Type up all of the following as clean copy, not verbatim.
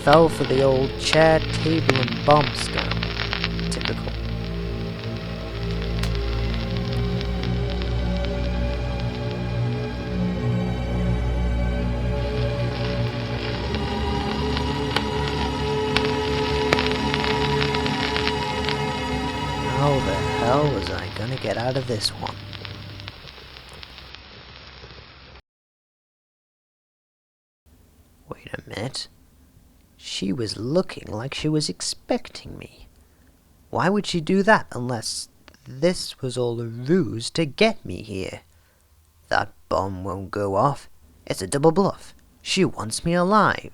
fell for the old chair, table and bomb scam. Typical. How the hell was I gonna get out of this one? Wait a minute. She was looking like she was expecting me. Why would she do that unless this was all a ruse to get me here? That bomb won't go off. It's a double bluff. She wants me alive.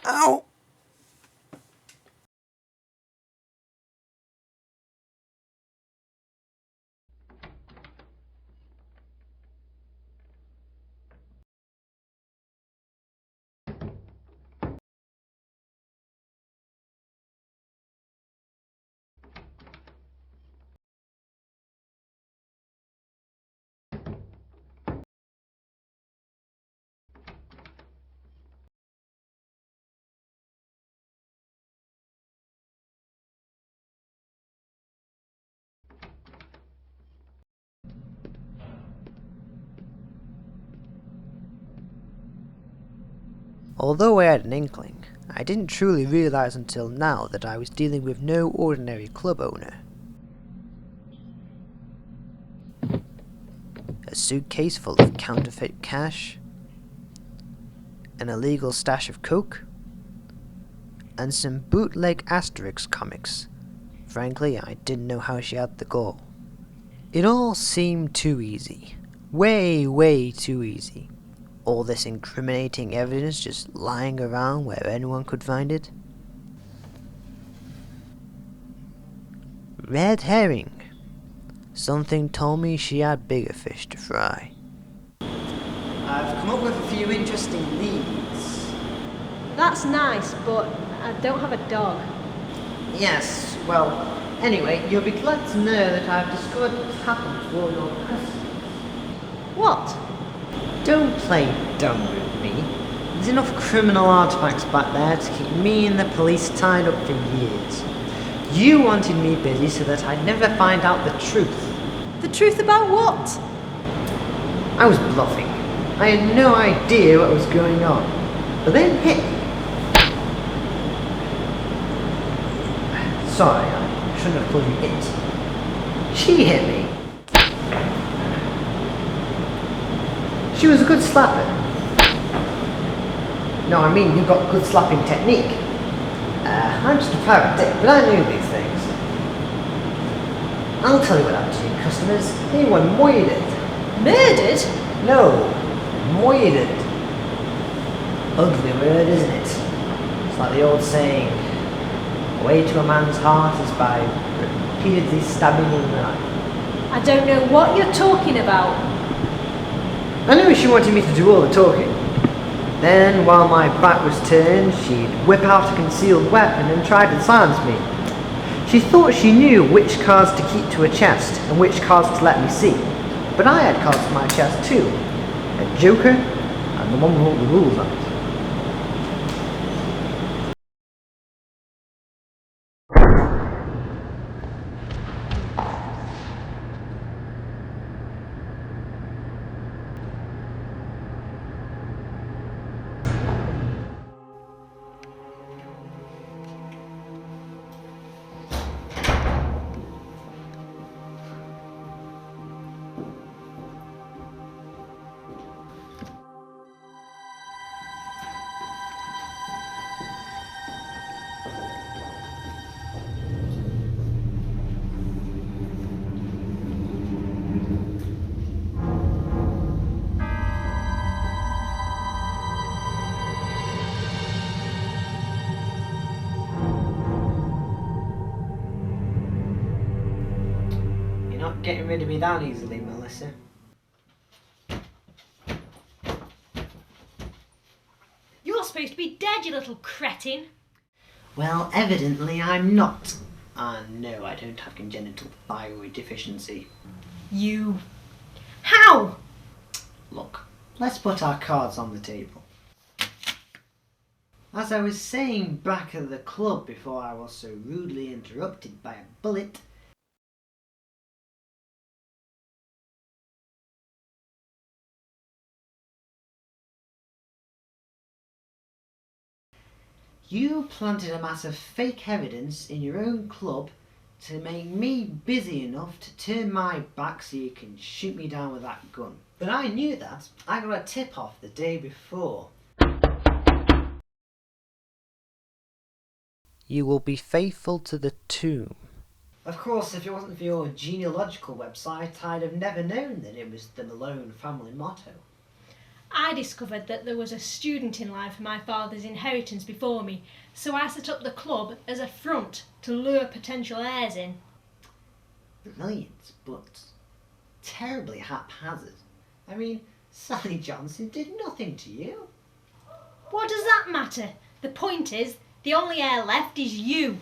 Ow! Although I had an inkling, I didn't truly realise until now that I was dealing with no ordinary club owner. A suitcase full of counterfeit cash, an illegal stash of coke, and some bootleg Asterix comics. Frankly, I didn't know how she had the gall. It all seemed too easy. Way too easy. All this incriminating evidence just lying around where anyone could find it. Red herring. Something told me she had bigger fish to fry. I've come up with a few interesting leads. That's nice, but I don't have a dog. Yes, well, anyway, you'll be glad to know that I've discovered what's happened to all your customers. What? Don't play dumb with me. There's enough criminal artifacts back there to keep me and the police tied up for years. You wanted me busy so that I'd never find out the truth. The truth about what? I was bluffing. I had no idea what was going on. But then hit me. Sorry, I shouldn't have called you it. She hit me. She was a good slapper. No, I mean, you've got good slapping technique. I'm just a private dick, but I knew these things. I'll tell you what happened to your customers. They were murdered. Murdered? No, murdered. Ugly word, isn't it? It's like the old saying, the way to a man's heart is by repeatedly stabbing him in the eye. I don't know what you're talking about. I knew she wanted me to do all the talking. Then, while my back was turned, she'd whip out a concealed weapon and try to silence me. She thought she knew which cards to keep to her chest and which cards to let me see. But I had cards to my chest too. A joker and the one with all the rules on it. Not getting rid of me that easily, Melissa. You're supposed to be dead, you little cretin. Well, evidently I'm not. No, I don't have congenital thyroid deficiency. You. How? Look, let's put our cards on the table. As I was saying back at the club before I was so rudely interrupted by a bullet, you planted a mass of fake evidence in your own club to make me busy enough to turn my back so you can shoot me down with that gun. But I knew that. I got a tip off the day before. You will be faithful to the tomb. Of course, if it wasn't for your genealogical website, I'd have never known that it was the Malone family motto. I discovered that there was a student in line for my father's inheritance before me, so I set up the club as a front to lure potential heirs in. Brilliant, but terribly haphazard. I mean, Sally Johnson did nothing to you. What does that matter? The point is, the only heir left is you.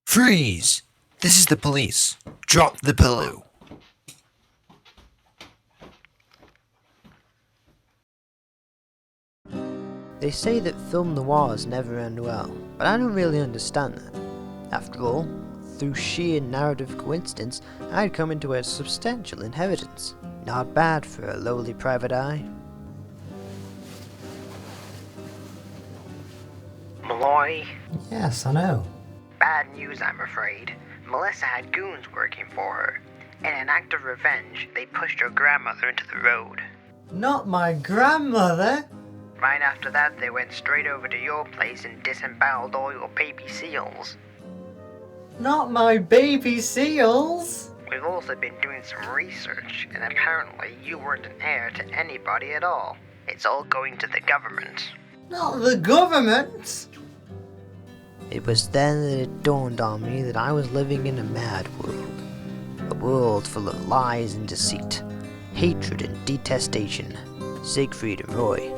Freeze! This is the police. Drop the pillow. They say that film noirs never end well, but I don't really understand that. After all, through sheer narrative coincidence, I'd come into a substantial inheritance. Not bad for a lowly private eye. Molloy? Yes, I know. Bad news, I'm afraid. Melissa had goons working for her. In an act of revenge, they pushed her grandmother into the road. Not my grandmother! Right after that, they went straight over to your place and disemboweled all your baby seals. Not my baby seals! We've also been doing some research, and apparently you weren't an heir to anybody at all. It's all going to the government. Not the government! It was then that it dawned on me that I was living in a mad world. A world full of lies and deceit, hatred and detestation, Siegfried and Roy.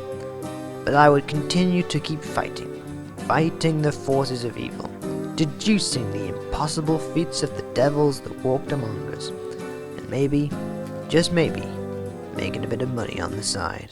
But I would continue to keep fighting the forces of evil, deducing the impossible feats of the devils that walked among us, and maybe, just maybe, making a bit of money on the side.